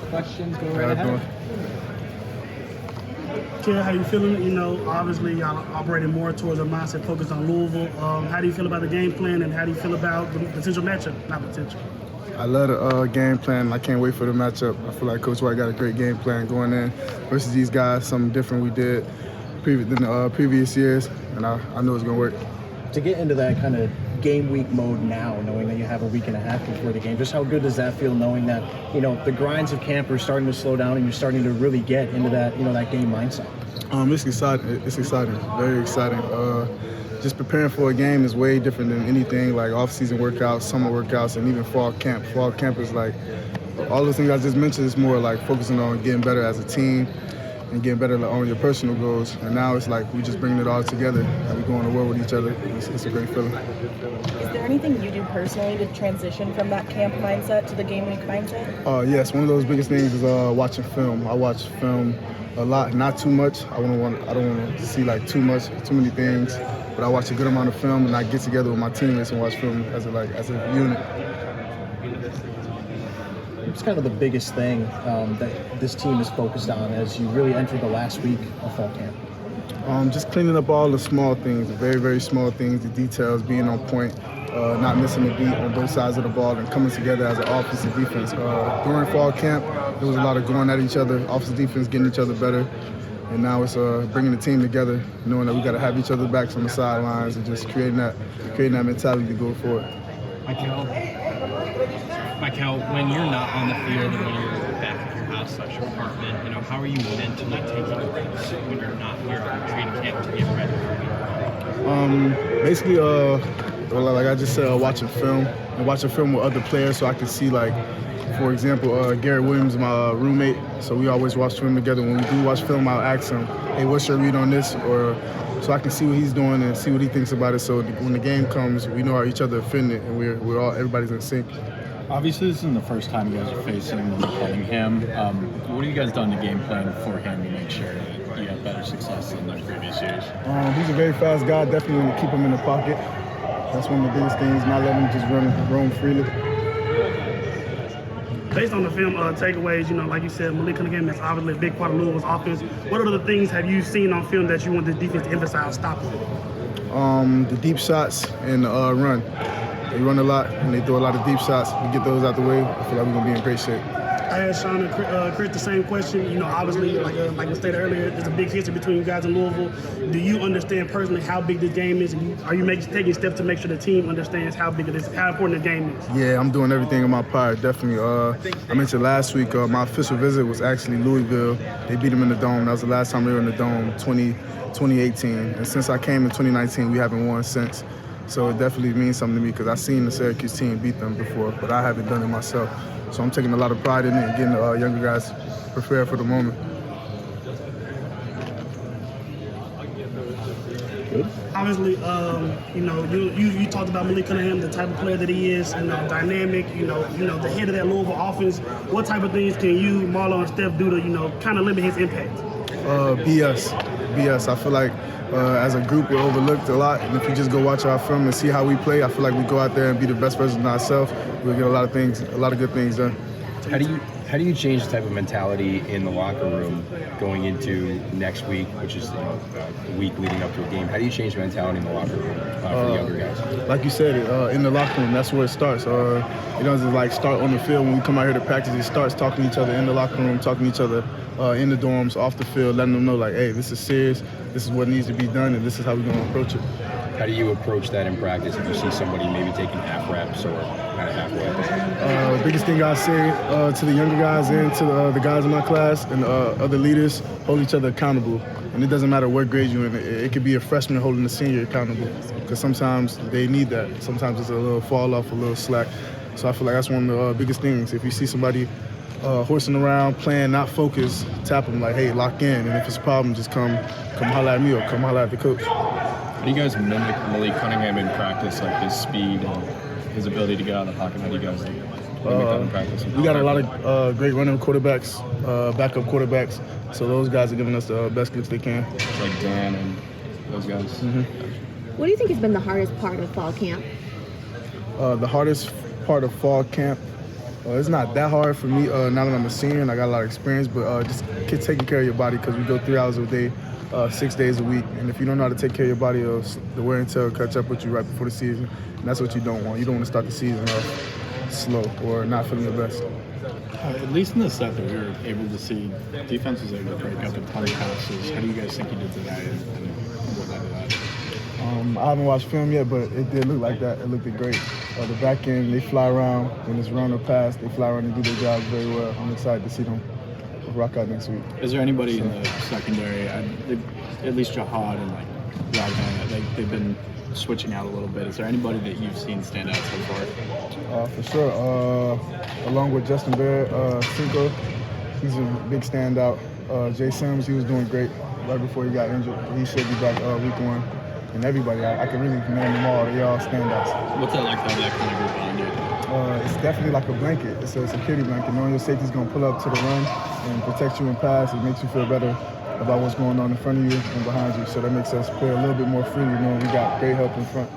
questions, go right ahead. Kel, how you feeling? You know, obviously y'all operating more towards a mindset focused on Louisville. How do you feel about the game plan, and how do you feel about the potential matchup? Not potential. I love the game plan. I can't wait for the matchup. I feel like Coach White got a great game plan going in versus these guys, something different we did than the previous years, and I know it's going to work. To get into that kind of game week mode now, knowing that you have a week and a half before the game, just how good does that feel, knowing that, you know, the grinds of camp are starting to slow down and you're starting to really get into that, you know, that game mindset? It's exciting. It's exciting. Very exciting. Just preparing for a game is way different than anything like off-season workouts, summer workouts, and even fall camp. Fall camp is like all those things I just mentioned. Is more like focusing on getting better as a team and getting better on your personal goals. And now it's like we just bringing it all together and we going to war with each other. It's a great feeling. Is there anything you do personally to transition from that camp mindset to the game week mindset? Yes, one of those biggest things is watching film. I watch film a lot, not too much. I don't want to see like too many things. But I watch a good amount of film, and I get together with my teammates and watch film as a unit. What's kind of the biggest thing that this team is focused on as you really enter the last week of fall camp? Just cleaning up all the small things, the very, very small things, the details, being on point, not missing a beat on both sides of the ball, and coming together as an offense and defense. During fall camp, there was a lot of going at each other, offense, defense, getting each other better. And now it's bringing the team together, knowing that we got to have each other backs on the sidelines and just creating that mentality to go forward. Mikel, when you're not on the field and when you're back at your house/apartment, you know, how are you mentally taking reps when you're not here on training camp to get ready for it? Basically, like I just said, watching film and watching film with other players so I can see, like, for example, Garrett Williams, my roommate, so we always watch film together. When we do watch film, I'll ask him, hey, what's your read on this? Or so I can see what he's doing and see what he thinks about it. So when the game comes, we know how each other are fitting it, and everybody's in sync. Obviously, this isn't the first time you guys are facing him and playing him. What have you guys done to game plan for him to make sure that you have better success than the previous years? He's a very fast guy. Definitely want to keep him in the pocket. That's one of the biggest things, not letting him just roam freely. Based on the film takeaways, you know, like you said, Malik Cunningham is obviously a big part of Louisville's offense. What other things have you seen on film that you want the defense to emphasize stopping? The deep shots and the run. They run a lot and they throw a lot of deep shots. We get those out the way, I feel like we're going to be in great shape. I asked Sean and Chris the same question. You know, obviously, like we stated earlier, there's a big history between you guys in Louisville. Do you understand personally how big this game is? And are you taking steps to make sure the team understands how big it is, how important the game is? Yeah, I'm doing everything in my power, definitely. I mentioned last week, my official visit was actually Louisville. They beat them in the Dome. That was the last time they were in the Dome, 2018. And since I came in 2019, we haven't won since. So it definitely means something to me because I've seen the Syracuse team beat them before, but I haven't done it myself. So I'm taking a lot of pride in it and getting the younger guys prepared for the moment. Obviously, you know, you talked about Malik Cunningham, the type of player that he is, you know, dynamic, you know, the head of that Louisville offense. What type of things can you, Marlo and Steph, do to, you know, kind of limit his impact? BS. I feel like as a group we're overlooked a lot, and if you just go watch our film and see how we play, I feel like we go out there and be the best version of ourselves. We'll get a lot of good things done. How do you change the type of mentality in the locker room going into next week, which is a week leading up to a game? How do you change the mentality in the locker room for the younger guys? Like you said, in the locker room, that's where it starts. It doesn't like start on the field when we come out here to practice. It starts talking to each other in the locker room, talking to each other in the dorms, off the field, letting them know like, hey, this is serious. This is what needs to be done, and this is how we're going to approach it. How do you approach that in practice if you see somebody maybe taking half reps or kind of halfway? The biggest thing I say to the younger guys and to the guys in my class and other leaders, hold each other accountable. And it doesn't matter what grade you're in. It could be a freshman holding a senior accountable because sometimes they need that. Sometimes it's a little fall off, a little slack. So I feel like that's one of the biggest things. If you see somebody horsing around, playing, not focused, tap them like, hey, lock in. And if it's a problem, just come holler at me or come holler at the coach. How do you guys mimic Malik Cunningham in practice, like his speed and his ability to get out of the pocket? How do you guys mimic that in practice? We got a lot of great running quarterbacks, backup quarterbacks, so those guys are giving us the best gifts they can. Like Dan and those guys. Mm-hmm. What do you think has been the hardest part of fall camp? The hardest part of fall camp, It's not that hard for me now that I'm a senior and I got a lot of experience, but just keep taking care of your body because we go 3 hours a day, 6 days a week. And if you don't know how to take care of your body, the wear and tear will catch up with you right before the season. And that's what you don't want. You don't want to start the season off slow or not feeling the best. At least in the set that we were able to see, defense was able to break up a ton of passes. How do you guys think you did today, and what led to that? I haven't watched film yet, but it did look like that. It looked great. The back end, they fly around. When it's run or pass, they fly around and do their job very well. I'm excited to see them rock out next week. Is there anybody in the secondary, at least Jahad and like Raghan, they've been switching out a little bit. Is there anybody that you've seen stand out so far? For sure. Along with Justin Barrett, Cinco, he's a big standout. Jay Sims, he was doing great right before he got injured. He should be back week 1. And everybody, I can really name them all. They all standouts. What's that like to have that kind of group on you? It's definitely like a blanket. It's a security blanket. Knowing your safety's going to pull up to the run and protect you in pass, it makes you feel better about what's going on in front of you and behind you. So that makes us play a little bit more freely knowing we got great help in front.